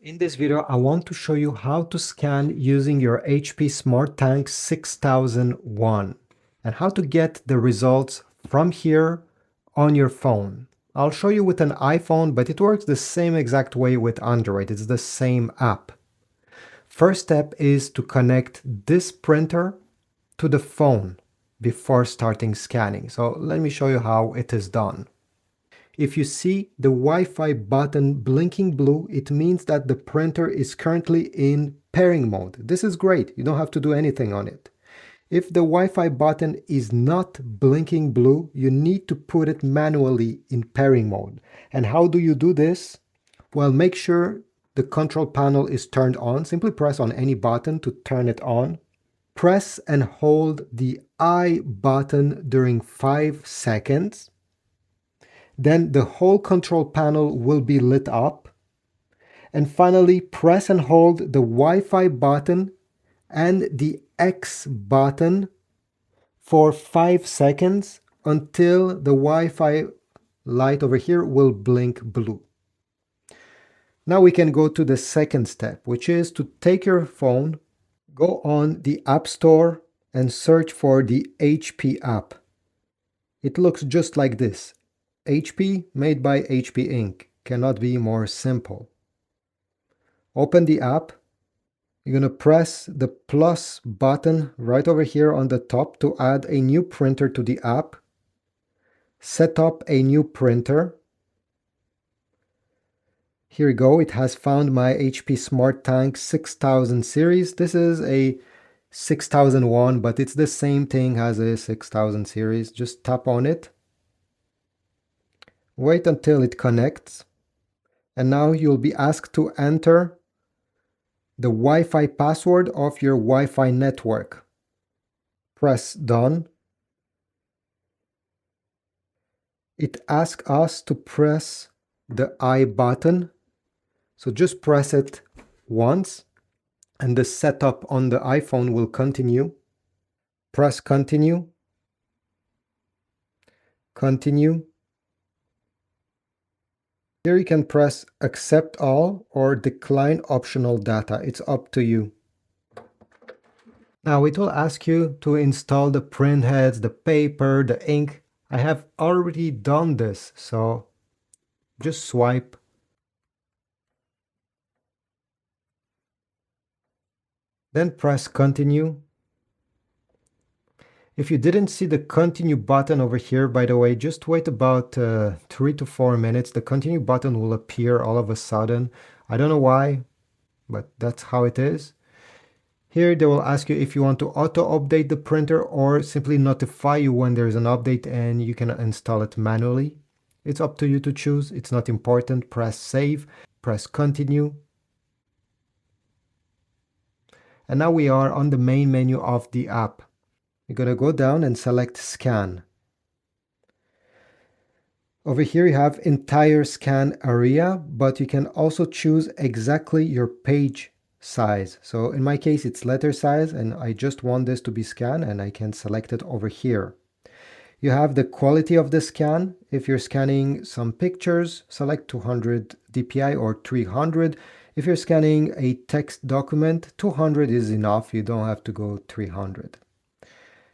In this video, I want to show you how to scan using your HP SmartTank 6001 and how to get the results from here on your phone. I'll show you with an iPhone, but it works the same exact way with Android. It's the same app. First step is to connect this printer to the phone before starting scanning. So let me show you how it is done. If you see the Wi-Fi button blinking blue, it means that the printer is currently in pairing mode. This is great. You don't have to do anything on it. If the Wi-Fi button is not blinking blue, you need to put it manually in pairing mode. And how do you do this? Well, make sure the control panel is turned on. Simply press on any button to turn it on. Press and hold the I button during 5 seconds. Then the whole control panel will be lit up. And finally, press and hold the Wi-Fi button and the X button for 5 seconds until the Wi-Fi light over here will blink blue. Now we can go to the second step, which is to take your phone, go on the App Store and search for the HP app. It looks just like this. HP made by HP Inc. Cannot be more simple. Open the app. You're going to press the plus button right over here on the top to add a new printer to the app. Set up a new printer. Here we go. It has found my HP SmartTank 6000 series. This is a 6001, but it's the same thing as a 6000 series. Just tap on it. Wait until it connects. And now you'll be asked to enter the Wi-Fi password of your Wi-Fi network. Press done. It asks us to press the I button. So just press it once and the setup on the iPhone will continue. Press continue. Continue. Here you can press accept all or decline optional data. It's up to you. Now it will ask you to install the print heads, the paper, the ink. I have already done this, so just swipe. Then press continue. If you didn't see the continue button over here, by the way, just wait about 3 to 4 minutes. The continue button will appear all of a sudden. I don't know why, but that's how it is. Here they will ask you if you want to auto-update the printer or simply notify you when there's an update and you can install it manually. It's up to you to choose. It's not important. Press save, press continue. And now we are on the main menu of the app. You're going to go down and select scan. Over here you have entire scan area, but you can also choose exactly your page size. So in my case it's letter size and I just want this to be scanned and I can select it over here. You have the quality of the scan. If you're scanning some pictures, select 200 dpi or 300. If you're scanning a text document, 200 is enough. You don't have to go 300.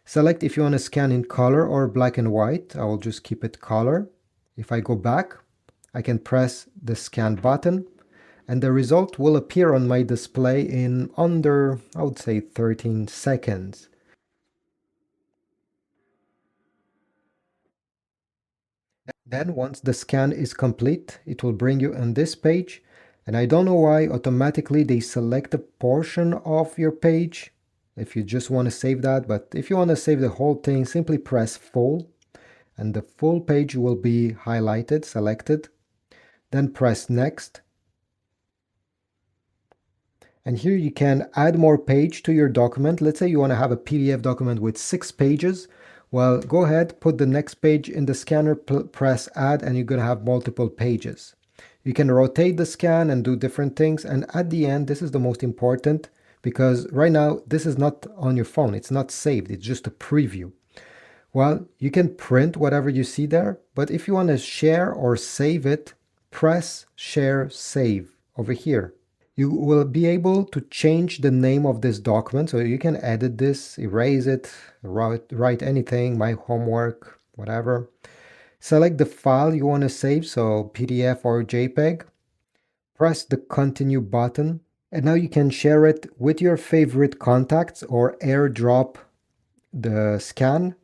Select if you want to scan in color or black and white. I will just keep it color. If I go back, I can press the scan button and the result will appear on my display in under, I would say, 13 seconds. Then once the scan is complete, it will bring you on this page. And I don't know why automatically they select a portion of your page if you just want to save that, but if you want to save the whole thing, simply press full and the full page will be highlighted, selected. Then press next. And here you can add more page to your document. Let's say you want to have a PDF document with 6 pages. Well, go ahead, put the next page in the scanner, press add, and you're going to have multiple pages. You can rotate the scan and do different things. And at the end, this is the most important, because right now this is not on your phone. It's not saved. It's just a preview. Well, you can print whatever you see there, but if you want to share or save it, press share save over here. You will be able to change the name of this document, so you can edit this, erase it, write anything, my homework, whatever. Select the file you want to save, so PDF or JPEG. Press the continue button, and now you can share it with your favorite contacts or airdrop the scan.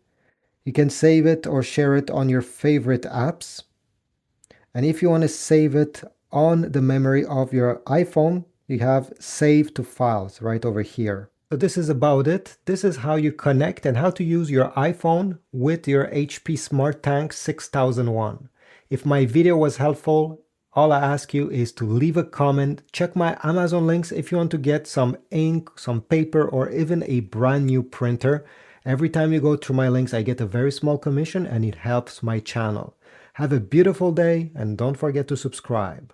You can save it or share it on your favorite apps. And if you want to save it on the memory of your iPhone, you have save to files right over here. So this is about it. This is how you connect and how to use your iPhone with your HP Smart Tank 6001. If my video was helpful, all I ask you is to leave a comment, check my Amazon links if you want to get some ink, some paper, or even a brand new printer. Every time you go through my links, I get a very small commission and it helps my channel. Have a beautiful day and don't forget to subscribe.